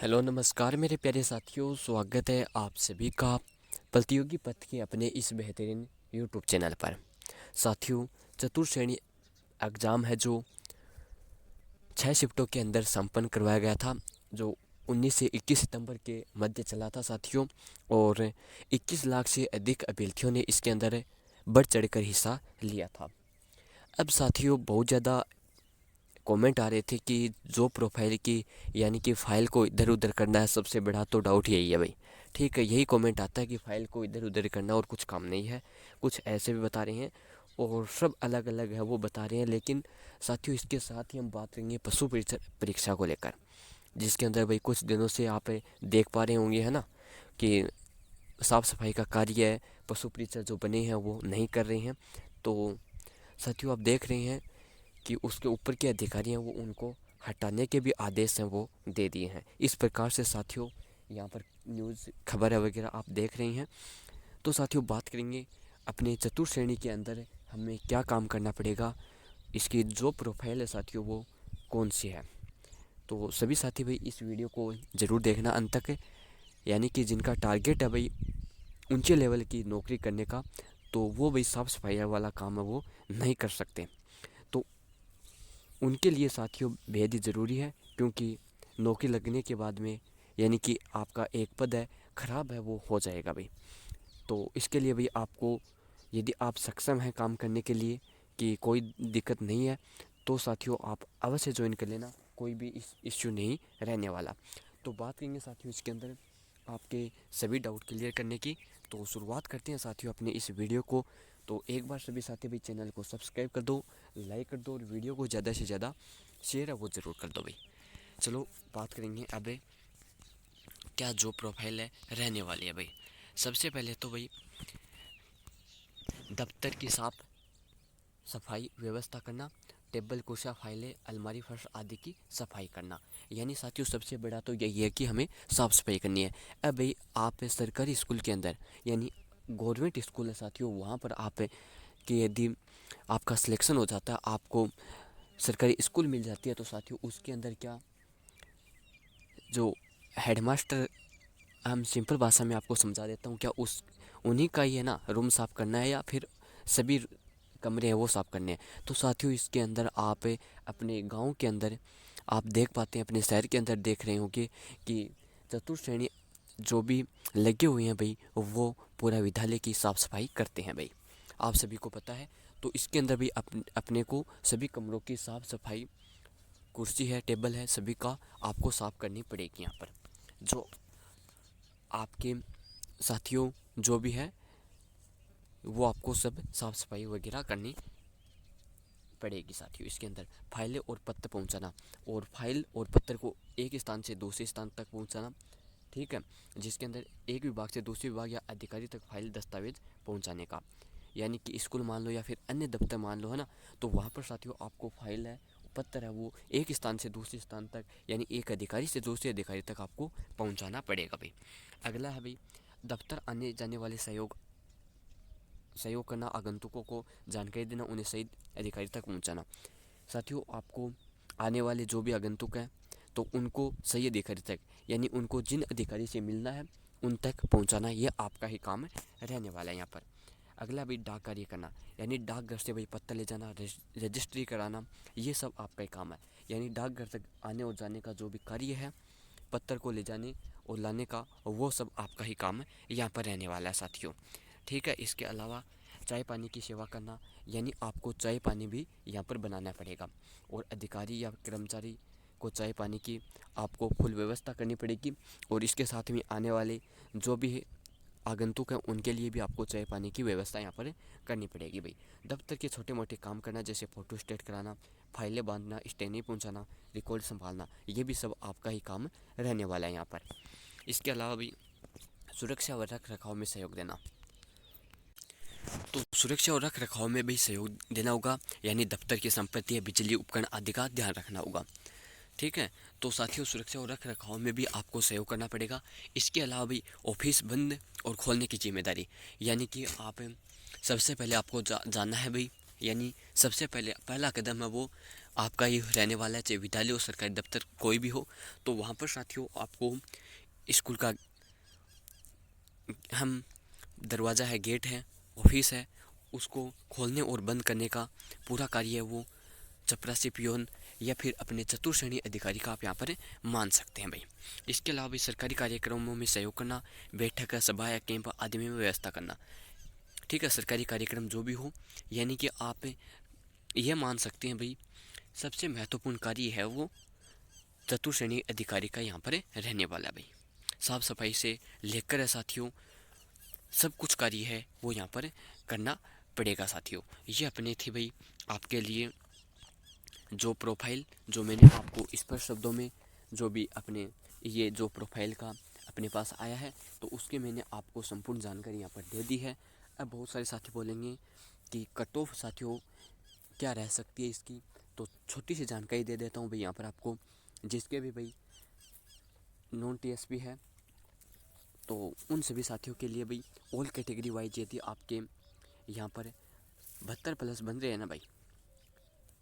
Hello नमस्कार मेरे प्यारे साथियों, स्वागत है आप सभी का प्रतियोगी पथ के अपने इस बेहतरीन यूट्यूब चैनल पर। साथियों, चतुर्थ श्रेणी एग्ज़ाम है जो 6 शिफ्टों के अंदर संपन्न करवाया गया था, जो 19 से 21 सितंबर के मध्य चला था साथियों। और 21 लाख से अधिक अभ्यर्थियों ने इसके अंदर बढ़ चढ़कर हिस्सा लिया था। अब साथियों, बहुत ज़्यादा कमेंट आ रहे थे कि जो प्रोफाइल की यानी कि फ़ाइल को इधर उधर करना है, सबसे बड़ा तो डाउट यही है भाई। ठीक है, यही कमेंट आता है कि फ़ाइल को इधर उधर करना और कुछ काम नहीं है। कुछ ऐसे भी बता रहे हैं और सब अलग अलग है वो बता रहे हैं। लेकिन साथियों, इसके साथ ही हम बात करेंगे पशु परीक्षा परीक्षा को लेकर, जिसके अंदर भाई कुछ दिनों से आप देख पा रहे होंगे, है ना, कि साफ़ सफाई का कार्य है, पशु परीक्षा जो बने हैं वो नहीं कर रहे हैं। तो साथियों, आप देख रहे हैं कि उसके ऊपर के अधिकारी हैं वो उनको हटाने के भी आदेश हैं वो दे दिए हैं। इस प्रकार से साथियों, यहाँ पर न्यूज़ खबर है वगैरह आप देख रहे हैं। तो साथियों, बात करेंगे अपने चतुर्थ श्रेणी के अंदर हमें क्या काम करना पड़ेगा, इसकी जो प्रोफाइल है साथियों वो कौन सी है। तो सभी साथी भाई इस वीडियो को ज़रूर देखना अंत तक, यानी कि जिनका टारगेट है भाई ऊंचे लेवल की नौकरी करने का, तो वो भाई साफ सफाई वाला काम है वो नहीं कर सकते। तो उनके लिए साथियों बेहद ही ज़रूरी है, क्योंकि नौकरी लगने के बाद में यानी कि आपका एक पद है ख़राब है वो हो जाएगा भाई। तो इसके लिए भाई आपको, यदि आप सक्षम हैं काम करने के लिए कि कोई दिक्कत नहीं है, तो साथियों आप अवश्य ज्वाइन कर लेना, कोई भी इश्यू नहीं रहने वाला। तो बात करेंगे साथियों इसके अंदर आपके सभी डाउट क्लियर करने की। तो शुरुआत करते हैं साथियों अपने इस वीडियो को। तो एक बार सभी साथी भाई चैनल को सब्सक्राइब कर दो, लाइक कर दो और वीडियो को ज़्यादा से ज़्यादा शेयर है वो ज़रूर कर दो भाई। चलो बात करेंगे अब क्या जो प्रोफाइल है रहने वाली है भाई। सबसे पहले तो भाई दफ्तर की साफ सफाई व्यवस्था करना, टेबल कुर्सियाँ फाइलें अलमारी फर्श आदि की सफाई करना। यानी साथियों सबसे बड़ा तो यही है कि हमें साफ़ सफाई करनी है। अब भाई आप सरकारी स्कूल के अंदर यानी गवर्नमेंट स्कूल है साथियों, वहाँ पर आप कि यदि आपका सिलेक्शन हो जाता है, आपको सरकारी स्कूल मिल जाती है, तो साथियों उसके अंदर क्या जो हेडमास्टर, हम सिंपल भाषा में आपको समझा देता हूँ, क्या उस उन्हीं का ही है ना रूम साफ़ करना है या फिर सभी कमरे हैं वो साफ़ करने हैं। तो साथियों इसके अंदर आप अपने गांव के अंदर आप देख पाते हैं, अपने शहर के अंदर देख रहे होंगे कि चतुर्थ श्रेणी जो भी लगे हुए हैं भाई वो पूरा विद्यालय की साफ़ सफाई करते हैं भाई, आप सभी को पता है। तो इसके अंदर भी अपने को सभी कमरों की साफ़ सफाई, कुर्सी है टेबल है सभी का आपको साफ़ करनी पड़ेगी। यहाँ पर जो आपके साथियों जो भी है वो आपको सब साफ़ सफाई वगैरह करनी पड़ेगी। साथियों इसके अंदर फाइलें और पत्र पहुंचाना, और फाइल और पत्र को एक स्थान से दूसरे स्थान तक पहुंचाना, ठीक है, जिसके अंदर एक विभाग से दूसरे विभाग या अधिकारी तक फाइल दस्तावेज पहुंचाने का। यानी कि स्कूल मान लो या फिर अन्य दफ्तर मान लो, है ना, तो वहाँ पर साथियों आपको फाइल है पत्र है वो एक स्थान से दूसरे स्थान तक यानी एक अधिकारी से दूसरे अधिकारी तक आपको पहुँचाना पड़ेगा भाई। अगला है भाई दफ्तर आने जाने वाले सहयोग करना, आगंतुकों को जानकारी देना, उन्हें सही अधिकारी तक पहुंचाना। साथियों आपको आने वाले जो भी आगंतुक हैं तो उनको सही अधिकारी तक यानी उनको जिन अधिकारी से मिलना है उन तक पहुंचाना, ये आपका ही काम रहने वाला है यहाँ पर। अगला भाई डाक कार्य करना, यानी डाकघर से भाई पत्ता ले जाना, रजिस्ट्री कराना, ये सब आपका ही काम है। यानी डाकघर तक आने और जाने का जो भी कार्य है, पत्थर को ले जाने और लाने का, वो सब आपका ही काम यहाँ पर रहने वाला है साथियों। ठीक है, इसके अलावा चाय पानी की सेवा करना, यानी आपको चाय पानी भी यहाँ पर बनाना पड़ेगा, और अधिकारी या कर्मचारी को चाय पानी की आपको फुल व्यवस्था करनी पड़ेगी। और इसके साथ में आने वाले जो भी आगंतुक हैं उनके लिए भी आपको चाय पानी की व्यवस्था यहाँ पर करनी पड़ेगी भाई। दफ्तर के छोटे मोटे काम करना, जैसे फ़ोटो स्टेट कराना, फाइलें बांधना, स्टेनी पहुँचाना, रिकॉर्ड संभालना, ये भी सब आपका ही काम रहने वाला है यहाँ पर। इसके अलावा भी सुरक्षा व रख रखाव में सहयोग देना, तो सुरक्षा और रख रखाव में भी सहयोग देना होगा, यानी दफ्तर की संपत्ति, बिजली उपकरण आदि का ध्यान रखना होगा। ठीक है, तो साथियों सुरक्षा और रख रखाव में भी आपको सहयोग करना पड़ेगा। इसके अलावा भी ऑफिस बंद और खोलने की जिम्मेदारी, यानी कि आप सबसे पहले आपको जानना है भाई, यानी सबसे पहले पहला कदम है वो आपका ही रहने वाला है, चाहे विद्यालय हो, सरकारी दफ्तर, कोई भी हो। तो वहाँ पर साथियों आपको स्कूल का हम दरवाज़ा है, गेट है, ऑफिस है, उसको खोलने और बंद करने का पूरा कार्य है वो चपरासी, पियोन या फिर अपने चतुर श्रेणी अधिकारी का आप यहाँ पर मान सकते हैं भाई। इसके अलावा भी सरकारी कार्यक्रमों में सहयोग करना, बैठक, सभा या कैंप आदि में व्यवस्था करना। ठीक है, सरकारी कार्यक्रम जो भी हो, यानी कि आप यह मान सकते हैं भाई सबसे महत्वपूर्ण कार्य है वो चतुर श्रेणी अधिकारी का यहाँ पर रहने वाला है भाई। साफ सफाई से लेकर है साथियों, सब कुछ कार्य है वो यहाँ पर करना पड़ेगा साथियों। ये अपने थे भाई आपके लिए जो प्रोफाइल, जो मैंने आपको स्पष्ट शब्दों में जो भी अपने ये जो प्रोफाइल का अपने पास आया है, तो उसके मैंने आपको संपूर्ण जानकारी यहाँ पर दे दी है। अब बहुत सारे साथी बोलेंगे कि कट ऑफ साथियों क्या रह सकती है इसकी, तो छोटी सी जानकारी दे देता हूँ भाई यहाँ पर आपको। जिसके भी भाई नॉन टीएसपी है, तो उन सभी साथियों के लिए भाई ऑल कैटेगरी वाइज यदि आपके यहाँ पर 72+ बन रहे हैं ना भाई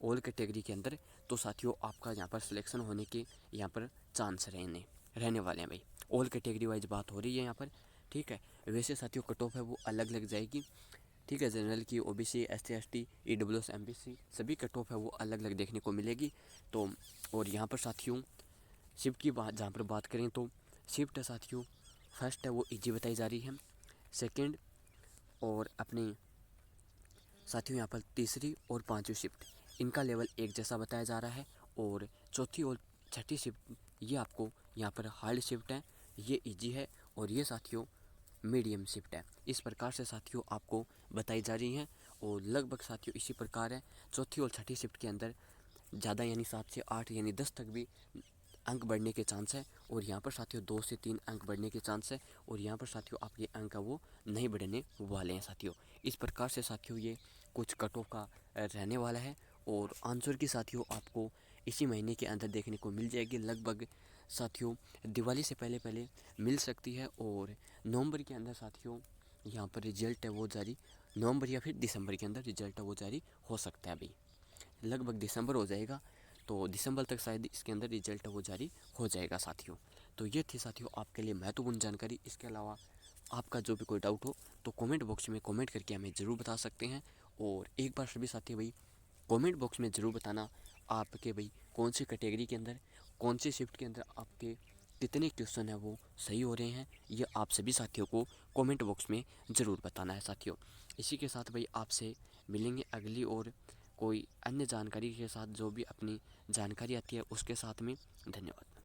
ऑल कैटेगरी के अंदर, तो साथियों आपका यहाँ पर सिलेक्शन होने के यहाँ पर चांस रहने वाले हैं भाई। ऑल कैटेगरी वाइज बात हो रही है यहाँ पर। ठीक है, वैसे साथियों कट ऑफ है वो अलग लग जाएगी। ठीक है, जनरल की, OBC, SC, ST, EWS, MPC सभी कट ऑफ है वो अलग अलग देखने को मिलेगी। तो और यहाँ पर साथियों शिफ्ट की बात जहाँ पर बात करें तो शिफ्ट है साथियों, फर्स्ट है वो इजी बताई जा रही है, सेकंड और अपने साथियों यहाँ पर तीसरी और पांचवी शिफ्ट इनका लेवल एक जैसा बताया जा रहा है। और चौथी और छठी शिफ्ट ये आपको यहाँ पर हार्ड शिफ्ट है, ये इजी है, और ये साथियों मीडियम शिफ्ट है। इस प्रकार से साथियों आपको बताई जा रही हैं। और लगभग साथियों इसी प्रकार है चौथी और छठी शिफ्ट के अंदर ज़्यादा यानी 7 से 8 यानी 10 तक भी अंक बढ़ने के चांस है। और यहाँ पर साथियों 2 से 3 अंक बढ़ने के चांस है। और यहाँ पर साथियों आपके अंक वो नहीं बढ़ने वाले हैं साथियों। इस प्रकार से साथियों ये कुछ कट ऑफ का रहने वाला है। और आंसर की साथियों आपको इसी महीने के अंदर देखने को मिल जाएगी, लगभग साथियों दिवाली से पहले पहले मिल सकती है। और नवंबर के अंदर साथियों यहाँ पर रिजल्ट है वो जारी, नवंबर या फिर दिसंबर के अंदर रिजल्ट है वो जारी हो सकता है अभी, लगभग दिसंबर हो जाएगा, तो दिसंबर तक शायद इसके अंदर रिजल्ट वो जारी हो जाएगा साथियों। तो ये थी साथियों आपके लिए महत्वपूर्ण जानकारी। इसके अलावा आपका जो भी कोई डाउट हो तो कमेंट बॉक्स में कमेंट करके हमें ज़रूर बता सकते हैं। और एक बार सभी साथी भाई कमेंट बॉक्स में ज़रूर बताना आपके भाई कौन सी कैटेगरी के अंदर, कौन सी शिफ्ट के अंदर आपके कितने क्वेश्चन है वो सही हो रहे हैं। ये आप सभी साथियों को कमेंट बॉक्स में ज़रूर बताना है साथियों। इसी के साथ भाई आपसे मिलेंगे अगली और कोई अन्य जानकारी के साथ, जो भी अपनी जानकारी आती है उसके साथ में। धन्यवाद।